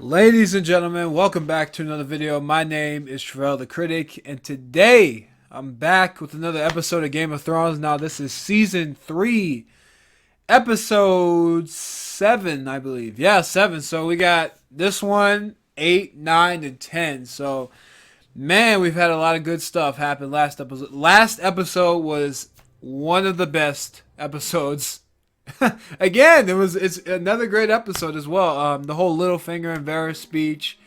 Ladies and gentlemen, welcome back to another video. My name is Travell the Critic, and today I'm back with another episode of Game of Thrones. Now, this is Season 3, Episode 7, I believe. Yeah, 7. So we got this one, 8, 9, and 10. So, man, we've had a lot of good stuff happen last episode. Last episode was one of the best episodes. Again, it's another great episode as well. The whole Littlefinger and Varys speech,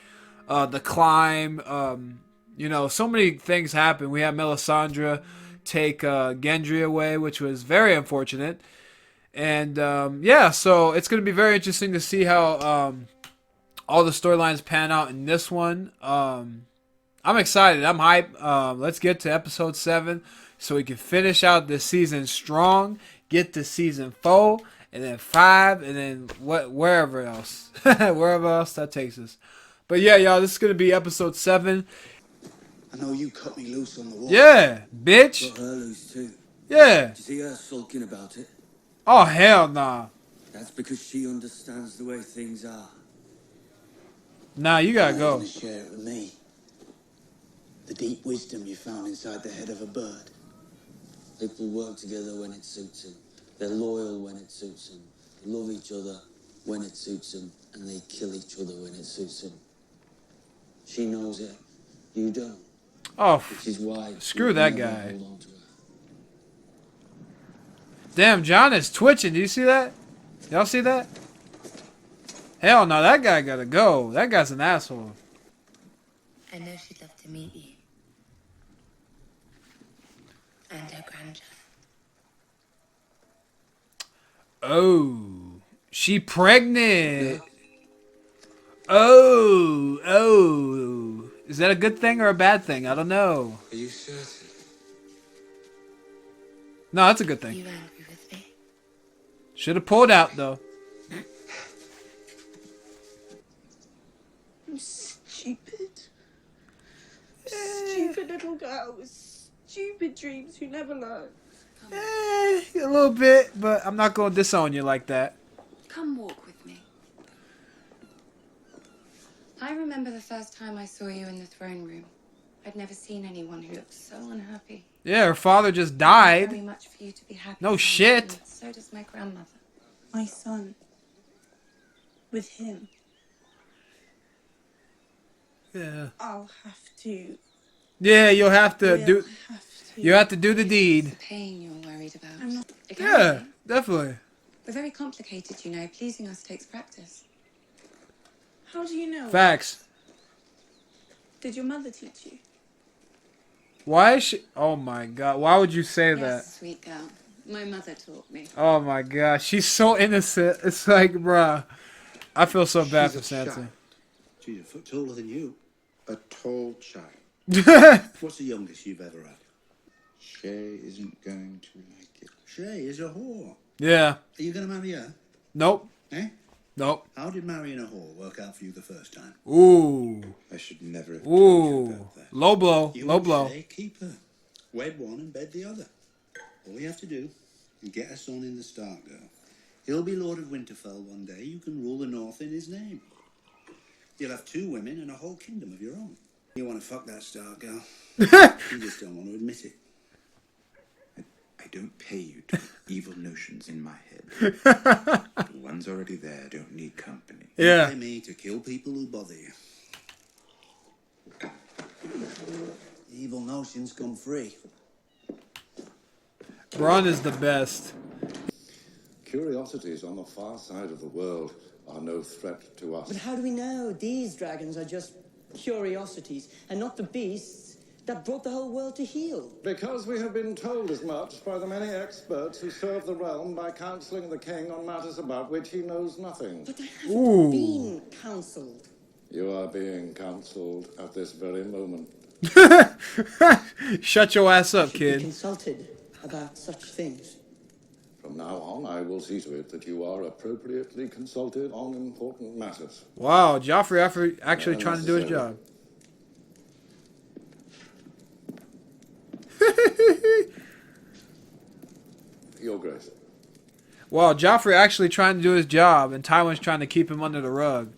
the climb, so many things happen. We had Melisandre take Gendry away, which was very unfortunate. And so it's going to be very interesting to see how all the storylines pan out in this one. I'm excited. I'm hyped. Let's get to episode 7 so we can finish out this season strong. Get to season 4, and then 5, and then wherever else. Wherever else that takes us. But yeah, y'all, this is going to be episode 7. I know you cut me loose on the wall. Yeah, bitch. Cut her loose too. Yeah. Did you see her sulking about it? Oh, hell nah. That's because she understands the way things are. Nah, you gotta You're go. gonna share it with me. The deep wisdom you found inside the head of a bird. People work together when it suits them. They're loyal when it suits them. They love each other when it suits them. And they kill each other when it suits them. She knows it. You don't. Oh, Which is why screw that guy. hold on to her. Damn, John is twitching. Do you see that? Y'all see that? Hell no, that guy gotta go. That guy's an asshole. I know she'd love to meet you. And her grandchild. Oh, she pregnant. Oh. Is that a good thing or a bad thing? I don't know. Are you certain? No, that's a good Are thing. you angry with me? Should have pulled out though. I'm stupid. Stupid little girl with stupid dreams who never learn. A little bit, but I'm not gonna disown you like that. Come walk with me. I remember the first time I saw you in the throne room. I'd never seen anyone who looked so unhappy. Yeah, her father just Very died. much for you to be happy. No for shit. me, and so does my grandmother. My son. With him. Yeah. I'll have to. Yeah, you'll have to We'll do. have to. You have to do the deed. The pain you're worried about. I'm not. It can Yeah, be. definitely. We're very complicated, you know. Pleasing us takes practice. How do you know? Facts. Did your mother teach you? Why is she? Oh my god. Why would you say that? Yes, sweet girl. My mother taught me. Oh my god. She's so innocent. It's like, bruh. I feel so bad for She's a Sansa. child. She's a foot taller than you. A tall child. Yeah. What's the youngest you've ever had? Shay isn't going to like it. Shay is a whore. Are you going to marry her? Nope. Eh? Nope. How did marrying a whore work out for you the first time? Ooh. I should never have told you Ooh. about that. Low blow. You Low and blow. Shay keep her. Wed one and bed the other. All you have to do is get a son in the Stark girl. He'll be Lord of Winterfell one day. You can rule the North in his name. You'll have 2 women and a whole kingdom of your own. You want to fuck that Stark girl. You just don't want to admit it. I don't pay you to put evil notions in my head. The one's already there, don't need company. You Yeah. pay me to kill people who bother you. Evil notions come free. Bronn is the best. Curiosities on the far side of the world are no threat to us. But how do we know these dragons are just curiosities and not the beasts that brought the whole world to heel? Because we have been told as much by the many experts who serve the realm by counseling the king on matters about which he knows nothing. But I haven't been counselled. You are being counseled at this very moment. Shut your ass up, Should be kid. consulted about such things. From now on, I will see to it that you are appropriately consulted on important matters. Wow, Joffrey actually trying to do his job. Your Grace. Wow, Joffrey actually trying to do his job, and Tywin's trying to keep him under the rug.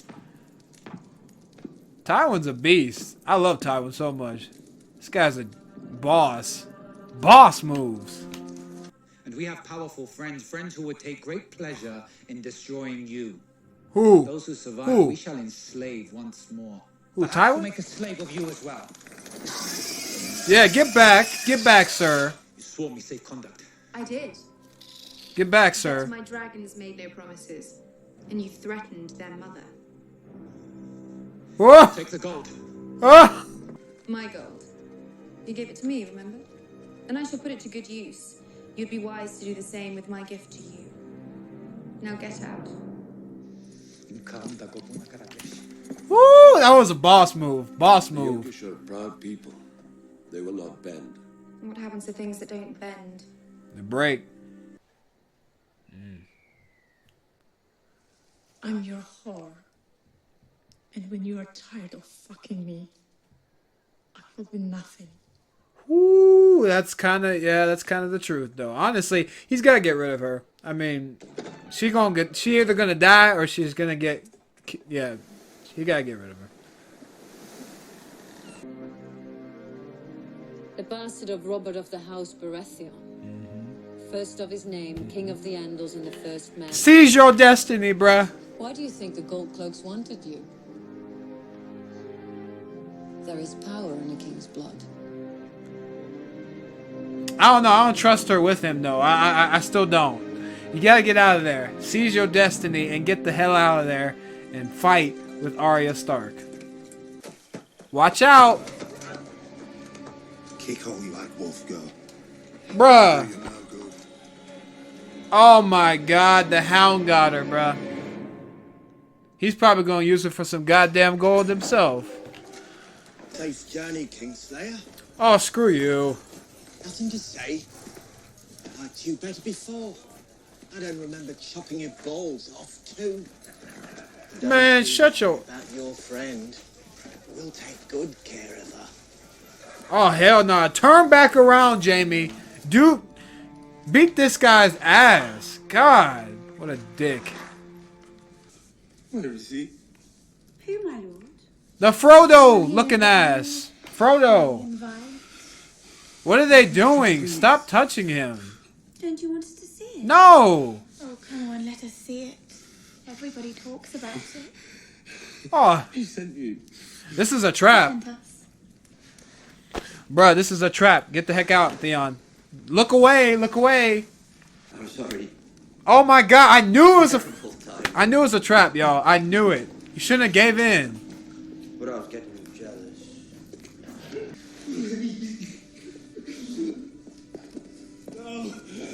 Tywin's a beast. I love Tywin so much. This guy's a boss. Boss moves. And we have powerful friends, friends who would take great pleasure in destroying you. Who? Those who survive, Who? we shall enslave once more. Who, Perhaps Tywin? we'll make a slave of you as well. Yeah, get back. Get back, sir. You swore me safe conduct. I did. Get back, But sir. my dragons made no promises, and you threatened their mother. Whoa! Take the gold. Ah! My gold. You gave it to me, remember? And I shall put it to good use. You'd be wise to do the same with my gift to you. Now get out. Woo! That was a boss move. Boss move. The Yolkish are proud people. They will not bend. What happens to things that don't bend? The break. I'm your whore. And when you are tired of fucking me, I will be nothing. Ooh, that's kind of the truth though. Honestly, he's got to get rid of her. I mean, she either gonna die or she's gonna get, yeah, he got to get rid of her. The bastard of Robert of the House Baratheon. First of his name, King of the Andals and the first man. Seize your destiny, bruh. Why do you think the Gold Cloaks wanted you? There is power in a king's blood. I don't know. I don't trust her with him though. I still don't. You gotta get out of there. Seize your destiny and get the hell out of there and fight with Arya Stark. Watch out, Kick all you like wolf go. bruh. You're no good. Oh my God, the Hound got her, bruh. He's probably gonna use it for some goddamn gold himself. Safe journey, Kingslayer. Oh, screw you. Nothing to say. I liked you better before. I don't remember chopping your balls off too. Man, shut your... About your friend. We'll take good care of her. Oh, hell no. Turn back around, Jaime. Dude, beat this guy's ass. God, what a dick. Where is he? Who, my lord? The Frodo looking ass. Frodo. What are they doing? Stop touching him. Don't you want us to see it? No. Oh, come on, let us see it. Everybody talks about it. Oh, He sent you. this is a trap. And us. Bruh, this is a trap. Get the heck out, Theon. Look away. Look away. I'm sorry. Oh my God. I knew it was a... Full time. I knew it was a trap, y'all. I knew it. You shouldn't have gave in. But I was getting jealous.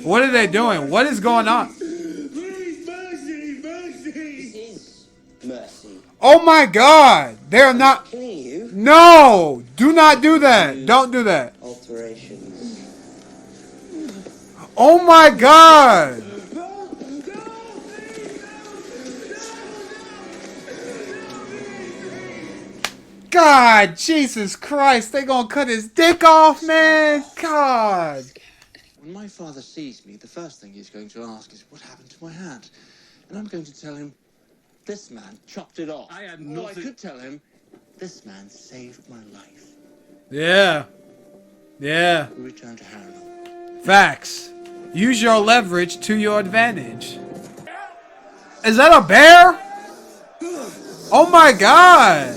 What are they doing? What is going on? Please, mercy, mercy. This is mercy. Oh my God. They're not... Killing you? No. Do not do that. Don't do that. Alterations. Oh my God. God, Jesus Christ. They gonna cut his dick off, man. God. When my father sees me, the first thing he's going to ask is what happened to my hand. And I'm going to tell him, this man chopped it off. I had Or I nothing. could tell him, this man saved my life. Yeah. Yeah. We return to Harrenhal. Facts. Use your leverage to your advantage. Is that a bear? Oh my God.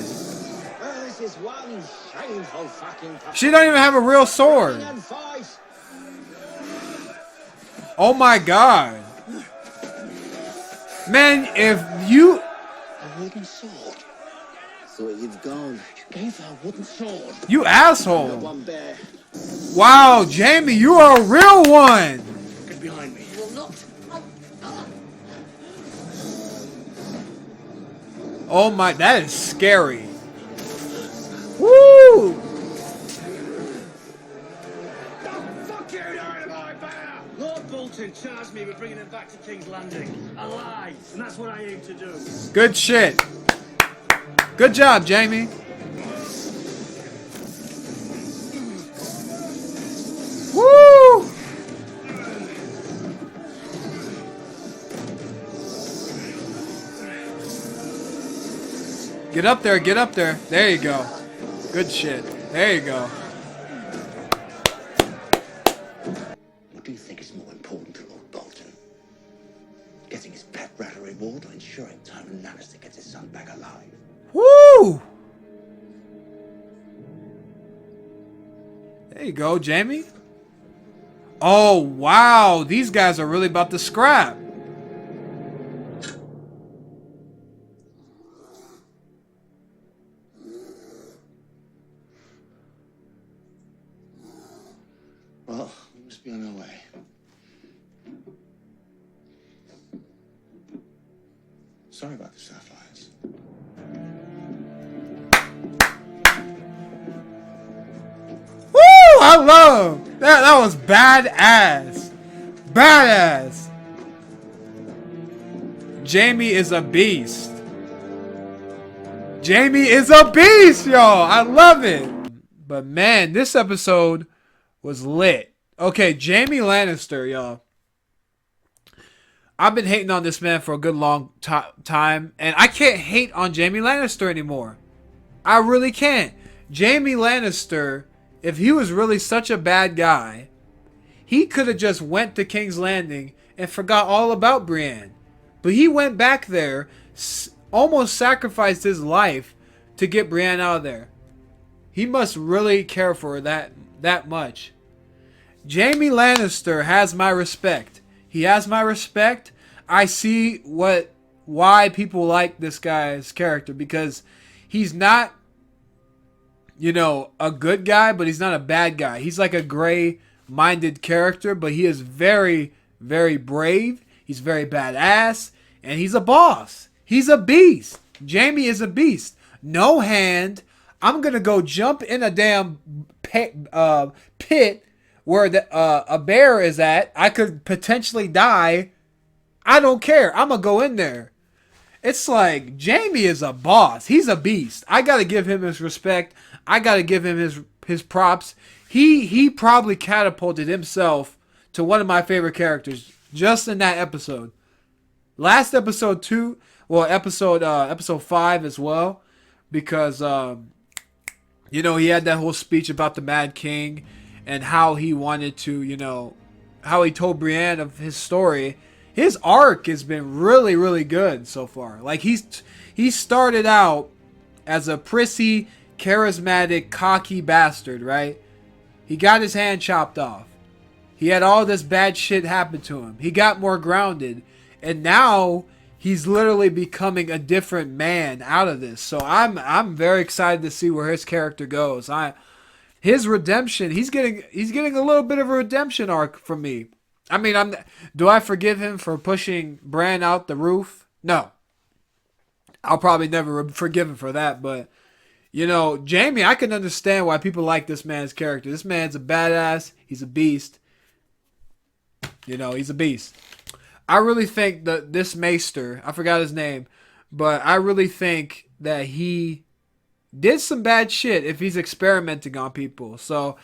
Well, this is one shameful fucking... She don't even have a real sword. Oh my God. Man, if you... A wooden sword. Thought you'd gone. You gave her a wooden sword. You Got asshole. one bear. Wow, Jaime, you are a real one. Get behind me. You will not. Oh my, that is scary. Woo! Lord Bolton charged me with bringing him back to King's Landing. Alive. And that's what I aim to do. Good shit. Good job, Jaime. Woo! Get up there, get up there. There you go. Good shit. There you go. What do you think is more important to Lord Bolton? Getting his pet rat a reward or ensuring Tywin Lannister gets his son back alive? Woo! There you go, Jaime. Oh, wow. These guys are really about to scrap. Well, we must be on our way. Sorry about the sapphires. Woo! I love that. That was badass. Badass. Jaime is a beast. Jaime is a beast, y'all. I love it. But man, this episode was lit. Okay, Jaime Lannister, y'all. I've been hating on this man for a good long time, and I can't hate on Jaime Lannister anymore. I really can't. Jaime Lannister, if he was really such a bad guy, he could have just went to King's Landing and forgot all about Brienne. But he went back there, almost sacrificed his life to get Brienne out of there. He must really care for her that much. Jaime Lannister has my respect. He has my respect. I see why people like this guy's character, because he's not, you know, a good guy, but he's not a bad guy. He's like a gray-minded character, but he is very, very brave. He's very badass, and he's a boss. He's a beast. Jaime is a beast. No hand. I'm gonna go jump in a damn pit where a bear is at. I could potentially die. I don't care. I'm gonna go in there. It's like Jaime is a boss. He's a beast. I gotta give him his respect. I gotta give him his props. He probably catapulted himself to one of my favorite characters just in that episode. Last episode too. Well, episode 5 as well, because you know, he had that whole speech about the Mad King and how he wanted to, you know, how he told Brienne of his story. His arc has been really, really good so far. Like, he started out as a prissy, charismatic, cocky bastard, right? He got his hand chopped off. He had all this bad shit happen to him. He got more grounded. And now he's literally becoming a different man out of this. So I'm very excited to see where his character goes. His redemption, he's getting a little bit of a redemption arc from me. I mean, do I forgive him for pushing Bran out the roof? No. I'll probably never forgive him for that, but you know, Jaime, I can understand why people like this man's character. This man's a badass. He's a beast. You know, he's a beast. I really think that this Maester, I forgot his name, but I really think that he did some bad shit if he's experimenting on people. So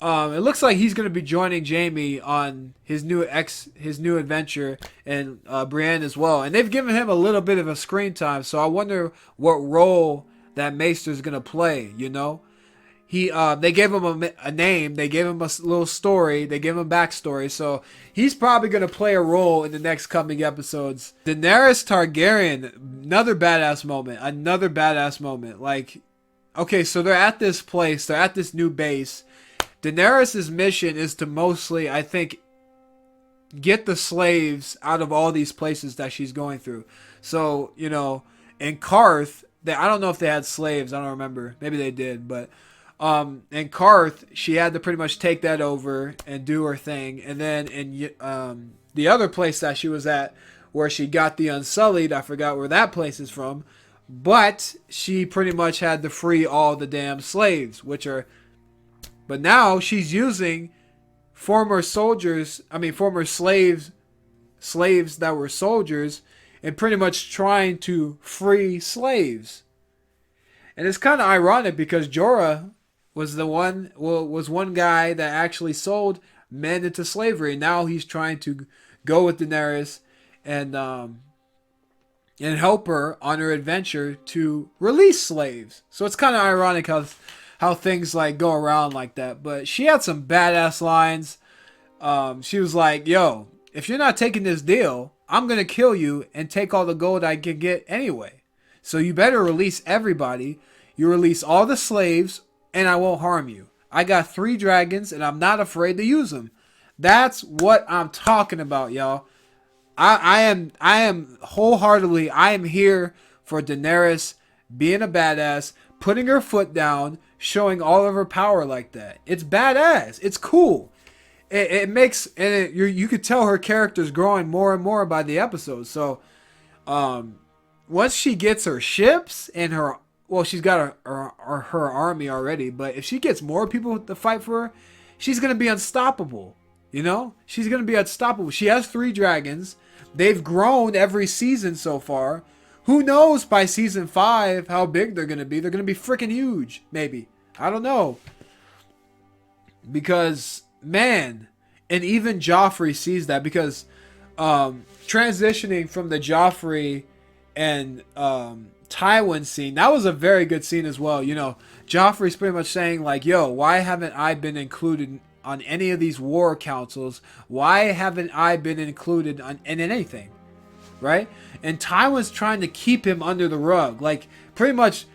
it looks like he's going to be joining Jaime on his new adventure, and Brienne as well. And they've given him a little bit of a screen time, so I wonder what role that Maester's going to play, you know? They gave him a name, they gave him a little story, they gave him a backstory, so he's probably going to play a role in the next coming episodes. Daenerys Targaryen, another badass moment. Like, okay, so they're at this place, they're at this new base. Daenerys' mission is to mostly, I think, get the slaves out of all these places that she's going through. So, you know, in Karth, I don't know if they had slaves, I don't remember, maybe they did, but in Karth, she had to pretty much take that over and do her thing. And then in the other place that she was at, where she got the Unsullied, I forgot where that place is from, but she pretty much had to free all the damn slaves, but now she's using former slaves that were soldiers, and pretty much trying to free slaves. And it's kind of ironic because Jorah was one guy that actually sold men into slavery. Now he's trying to go with Daenerys and and help her on her adventure to release slaves. So it's kind of ironic how things like go around like that. But she had some badass lines. She was like, yo, if you're not taking this deal, I'm going to kill you and take all the gold I can get anyway. So you better release everybody. You release all the slaves and I won't harm you. I got 3 dragons and I'm not afraid to use them. That's what I'm talking about, y'all. I am wholeheartedly, I am here for Daenerys being a badass, putting her foot down, showing all of her power like that. It's badass. It's cool. It makes, and you could tell her character's growing more and more by the episode. So, once she gets her ships and her, well, she's got her army already, but if she gets more people to fight for her, she's going to be unstoppable. You know? She's going to be unstoppable. She has 3 dragons. They've grown every season so far. Who knows by season 5 how big they're going to be. They're going to be freaking huge, maybe. I don't know. Because, man, and even Joffrey sees that, because transitioning from the Joffrey and Tywin scene, that was a very good scene as well. You know, Joffrey's pretty much saying like, yo, why haven't I been included on any of these war councils? Why haven't I been included in anything? Right? And Tywin's trying to keep him under the rug. Like, pretty much,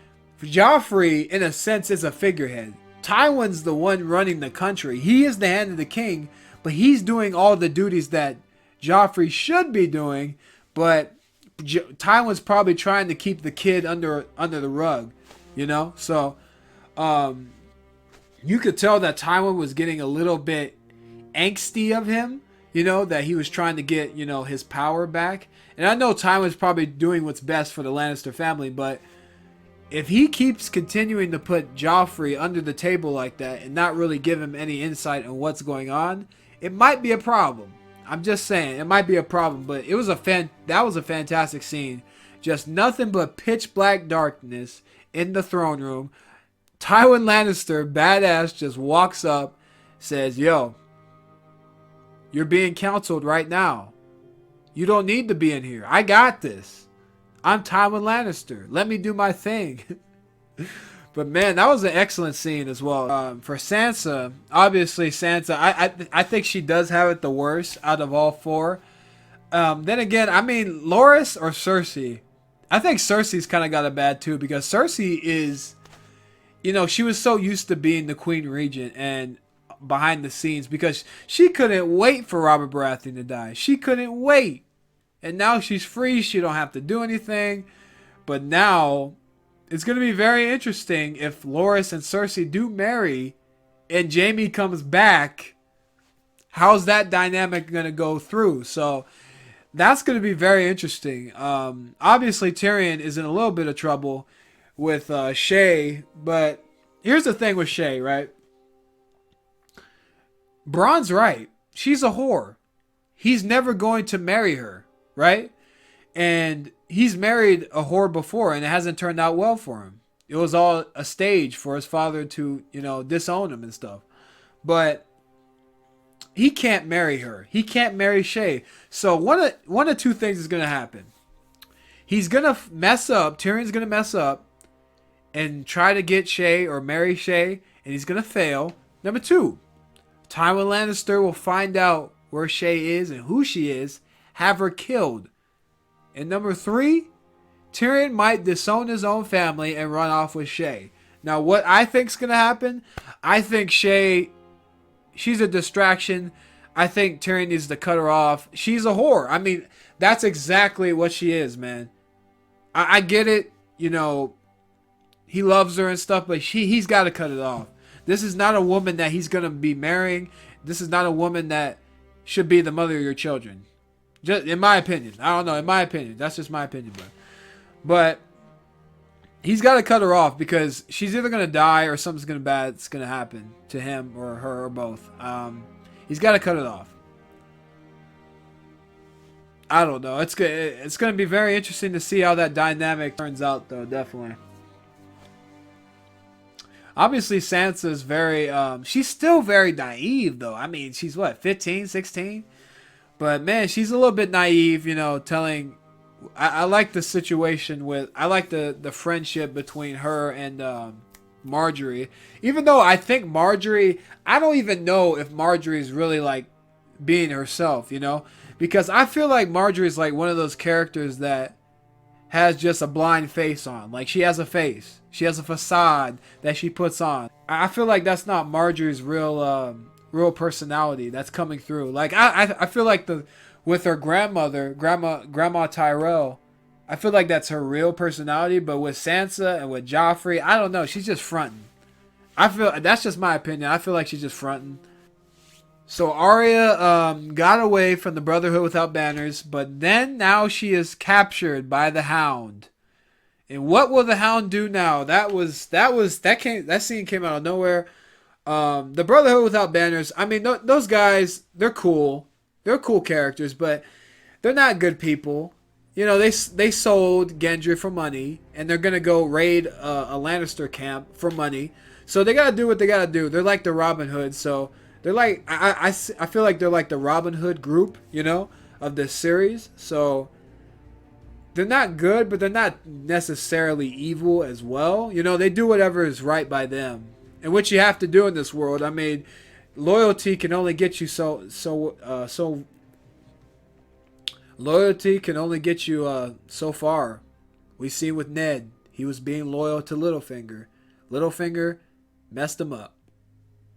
Joffrey, in a sense, is a figurehead. Tywin's the one running the country. He is the hand of the king, but he's doing all the duties that Joffrey should be doing, but Tywin's probably trying to keep the kid under the rug, you know? So, you could tell that Tywin was getting a little bit angsty of him, you know, that he was trying to get, you know, his power back. And I know Tywin's probably doing what's best for the Lannister family, but if he keeps continuing to put Joffrey under the table like that and not really give him any insight on what's going on, it might be a problem. I'm just saying, it might be a problem, but it was that was a fantastic scene. Just nothing but pitch black darkness in the throne room. Tywin Lannister, badass, just walks up, says, yo, you're being counseled right now. You don't need to be in here. I got this. I'm Tywin Lannister. Let me do my thing. But man, that was an excellent scene as well. For Sansa, obviously Sansa, I think she does have it the worst out of all 4. Then again, I mean, Loras or Cersei? I think Cersei's kind of got it bad too, because Cersei is, you know, she was so used to being the Queen Regent and behind the scenes, because she couldn't wait for Robert Baratheon to die. She couldn't wait. And now she's free. She don't have to do anything. But now it's going to be very interesting if Loras and Cersei do marry and Jaime comes back. How's that dynamic going to go through? So that's going to be very interesting. Obviously, Tyrion is in a little bit of trouble with Shay. But here's the thing with Shay, right? Bronn's right. She's a whore. He's never going to marry her, right? And he's married a whore before, and it hasn't turned out well for him. It was all a stage for his father to, you know, disown him and stuff. But he can't marry her. He can't marry Shay. So one of 2 things is going to happen. He's going to mess up. Tyrion's going to mess up and try to get Shay or marry Shay, and he's going to fail. Number 2, Tywin Lannister will find out where Shay is and who she is, have her killed. And number 3, Tyrion might disown his own family and run off with Shay. Now, what I think's going to happen, I think Shay, she's a distraction. I think Tyrion needs to cut her off. She's a whore. I mean, that's exactly what she is, man. I get it, you know, he loves her and stuff, but he's got to cut it off. This is not a woman that he's going to be marrying. This is not a woman that should be the mother of your children. Just in my opinion. I don't know. In my opinion. That's just my opinion. But he's got to cut her off, because she's either going to die or something's going to happen to him or her or both. He's got to cut it off. I don't know. It's going to be very interesting to see how that dynamic turns out, though. Definitely. Obviously, Sansa's very, she's still very naive, though. I mean, she's what, 15, 16? But, man, she's a little bit naive, you know, telling I like the situation with, I like the friendship between her and Marjorie. Even though I think Marjorie, I don't even know if Marjorie is really like being herself, you know, because I feel like Marjorie is like one of those characters that has just a blind face on. Like, she has a face, she has a facade that she puts on. I feel like that's not Marjorie's real personality that's coming through. Like, I feel like the with her grandma Tyrell, I feel like that's her real personality. But with Sansa and with Joffrey, I don't know, she's just fronting. I feel that's just my opinion. I feel like she's just fronting. So Arya got away from the Brotherhood without banners, but then now she is captured by the Hound. And what will the Hound do now? That scene came out of nowhere. The Brotherhood without banners. I mean, those guys, they're cool. They're cool characters, but they're not good people. You know, they sold Gendry for money, and they're gonna go raid a Lannister camp for money. So they gotta do what they gotta do. They're like the Robin Hood. So they're like, I feel like they're like the Robin Hood group, you know, of this series. So they're not good, but they're not necessarily evil as well. You know, they do whatever is right by them, and what you have to do in this world. I mean, loyalty can only get you so loyalty can only get you so far. We see with Ned, he was being loyal to Littlefinger. Littlefinger messed him up.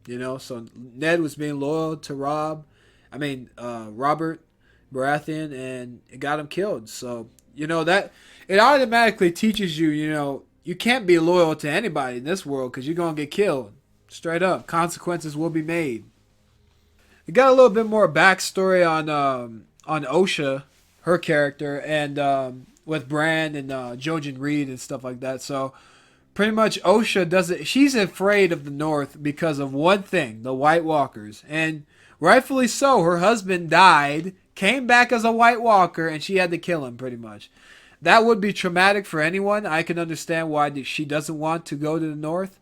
You know, so Ned was being loyal to Robert Baratheon, and it got him killed. So, you know, that it automatically teaches you, you know, you can't be loyal to anybody in this world because you're going to get killed. Straight up. Consequences will be made. We got a little bit more backstory on Osha, her character, and with Bran and Jojen Reed and stuff like that. So pretty much Osha doesn't, she's afraid of the North because of one thing, the White Walkers. And rightfully so. Her husband died, came back as a White Walker, and she had to kill him pretty much. That would be traumatic for anyone. I can understand why she doesn't want to go to the North.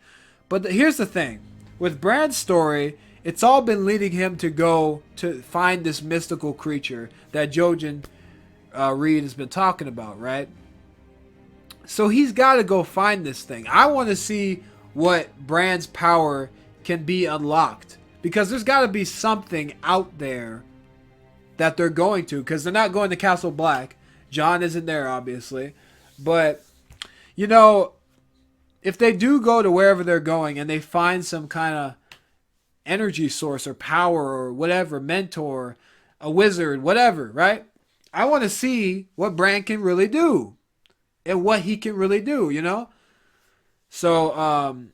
But here's the thing. With Bran's story, it's all been leading him to go to find this mystical creature that Jojen Reed has been talking about, right? So he's got to go find this thing. I want to see what Bran's power can be unlocked, because there's got to be something out there that they're going to, because they're not going to Castle Black. Jon isn't there, obviously. But, you know, if they do go to wherever they're going and they find some kind of energy source or power or whatever, mentor, a wizard, whatever, right? I want to see what Bran can really do and what he can really do, you know? So,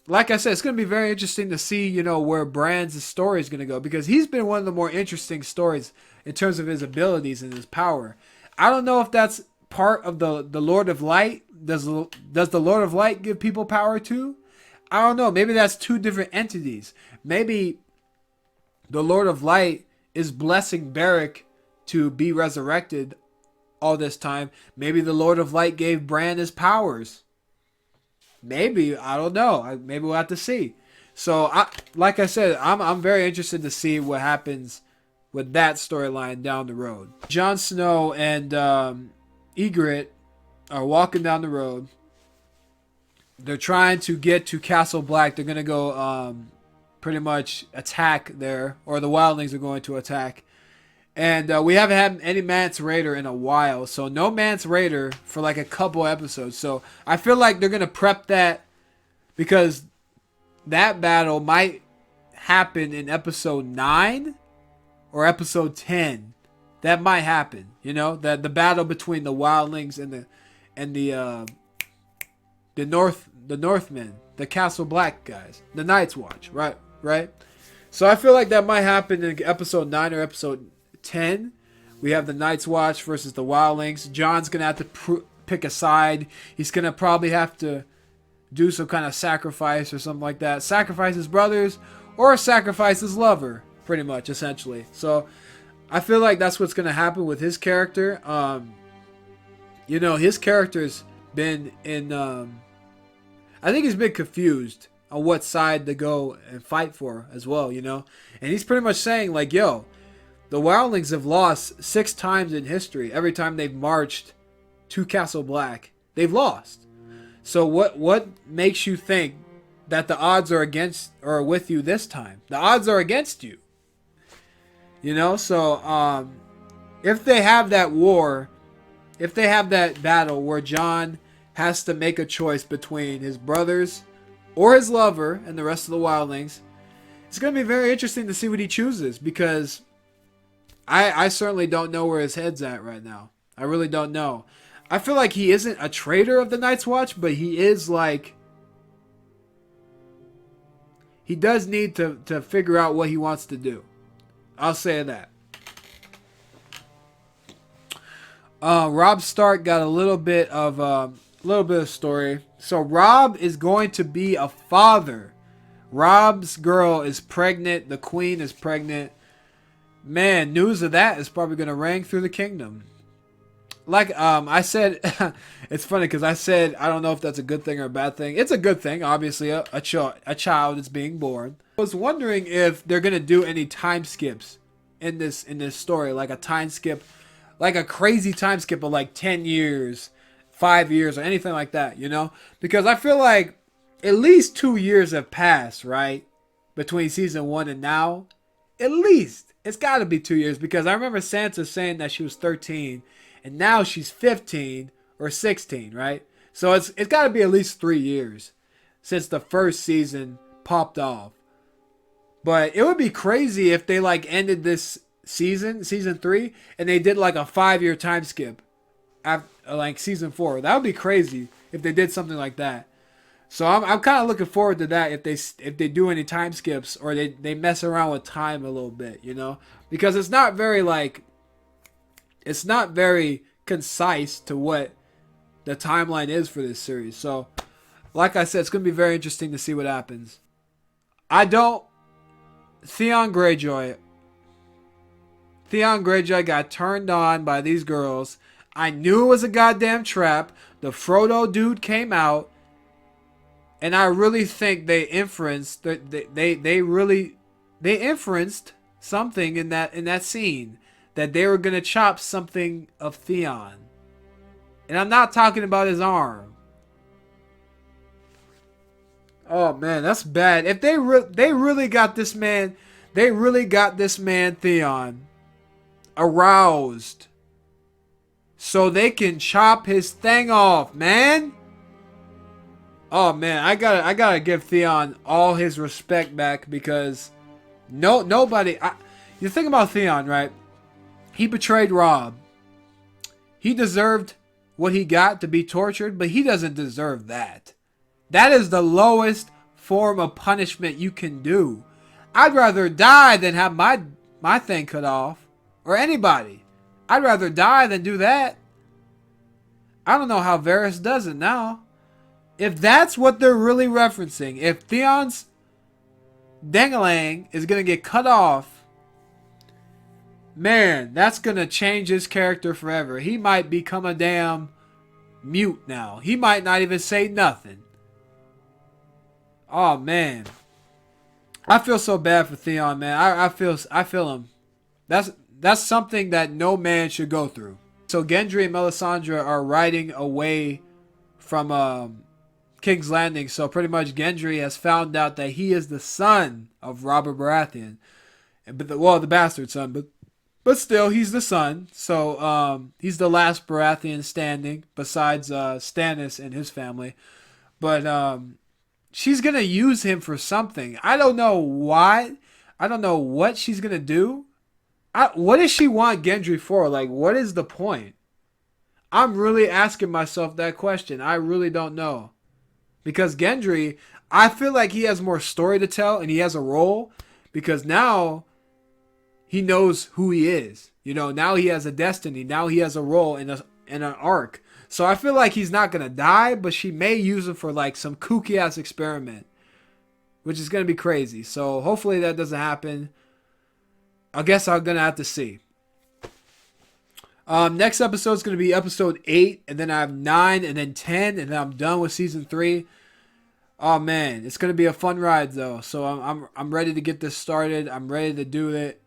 like I said, it's going to be very interesting to see, you know, where Bran's story is going to go, because he's been one of the more interesting stories in terms of his abilities and his power. I don't know if that's part of the Lord of Light. Does the Lord of Light give people power too? I don't know. Maybe that's two different entities. Maybe the Lord of Light is blessing Beric to be resurrected all this time. Maybe the Lord of Light gave Bran his powers. Maybe, I don't know. Maybe we'll have to see. So, like I said, I'm very interested to see what happens with that storyline down the road. Jon Snow and Ygritte are walking down the road. They're trying to get to Castle Black. They're going to go pretty much attack there, or the wildlings are going to attack. And we haven't had any Mance Raider in a while, so no Mance Raider for like a couple episodes. So I feel like they're going to prep that, because that battle might happen in episode 9 or episode 10. That might happen, you know, the battle between the wildlings and the Northmen, the Castle Black guys, the Night's Watch, right? So I feel like that might happen in episode 9 or episode 10. We have the Night's Watch versus the wildlings. Jon's gonna have to pick a side. He's gonna probably have to do some kind of sacrifice or something like that. Sacrifice his brothers or sacrifice his lover, pretty much, essentially. So I feel like that's what's gonna happen with his character. You know, his character's been in I think he's been confused on what side to go and fight for as well, you know? And he's pretty much saying, like, yo, the wildlings have lost 6 times in history, every time they've marched to Castle Black, they've lost. So what makes you think that the odds are against or with you this time? The odds are against you. You know, so if they have that war, if they have that battle where Jon has to make a choice between his brothers or his lover and the rest of the wildlings, it's going to be very interesting to see what he chooses, because I certainly don't know where his head's at right now. I really don't know. I feel like he isn't a traitor of the Night's Watch, but he is like... he does need to figure out what he wants to do. I'll say that. Robb Stark got a little bit of story. So Robb is going to be a father. Robb's girl is pregnant. The queen is pregnant. Man, news of that is probably going to ring through the kingdom. Like I said, it's funny because I said I don't know if that's a good thing or a bad thing. It's a good thing, obviously. A child is being born. I was wondering if they're going to do any time skips in this story, like a time skip, like a crazy time skip of like 10 years, 5 years, or anything like that, you know? Because I feel like at least 2 years have passed, right? Between season 1 and now. At least. It's got to be 2 years, because I remember Sansa saying that she was 13 and now she's 15 or 16, right? So it's got to be at least 3 years since the first season popped off. But it would be crazy if they like ended this season 3, and they did like a 5-year time skip after like season 4. That would be crazy if they did something like that. So I'm kind of looking forward to that if they do any time skips, or they mess around with time a little bit, you know, because it's not very concise to what the timeline is for this series. So like I said, it's going to be very interesting to see what happens. Theon Greyjoy got turned on by these girls. I knew it was a goddamn trap. The Frodo dude came out, and I really think they inferenced they inferenced something in that scene, that they were gonna chop something of Theon, and I'm not talking about his arm. Oh man, that's bad. If they really got this man, Theon aroused, so they can chop his thing off, man. Oh man, I gotta give Theon all his respect back, because nobody. You think about Theon, right? He betrayed Robb. He deserved what he got, to be tortured, but he doesn't deserve that. That is the lowest form of punishment you can do. I'd rather die than have my thing cut off, or anybody. I'd rather die than do that. I don't know how Varys does it now. If that's what they're really referencing, if Theon's dangalang is going to get cut off, man, that's going to change his character forever. He might become a damn mute now. He might not even say nothing. Oh, man. I feel so bad for Theon, man. I feel him. That's something that no man should go through. So Gendry and Melisandre are riding away from King's Landing. So pretty much Gendry has found out that he is the son of Robert Baratheon, the bastard son, but still he's the son. So he's the last Baratheon standing besides Stannis and his family. But she's gonna use him for something. I don't know why. I don't know what she's gonna do. What does she want Gendry for? Like, what is the point? I'm really asking myself that question. I really don't know. Because Gendry, I feel like he has more story to tell, and he has a role, because now he knows who he is. You know, now he has a destiny. Now he has a role in an arc. So I feel like he's not going to die, but she may use him for like some kooky ass experiment, which is going to be crazy. So hopefully that doesn't happen. I guess I'm going to have to see. Next episode is going to be episode 8, and then I have 9, and then 10, and then I'm done with season 3. Oh man, it's going to be a fun ride though. So I'm ready to get this started. I'm ready to do it.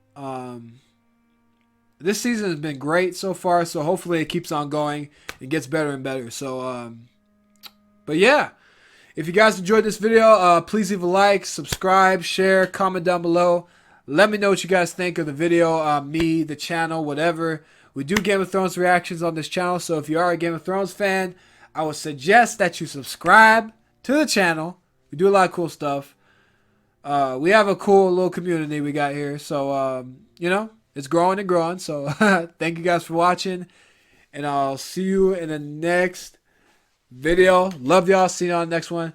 this season has been great so far. So hopefully it keeps on going and gets better and better. So, but yeah. If you guys enjoyed this video, please leave a like, subscribe, share, comment down below. Let me know what you guys think of the video, me, the channel, whatever. We do Game of Thrones reactions on this channel, so if you are a Game of Thrones fan, I would suggest that you subscribe to the channel. We do a lot of cool stuff. We have a cool little community we got here, so, you know, it's growing and growing. So thank you guys for watching, and I'll see you in the next video. Love y'all. See you on the next one.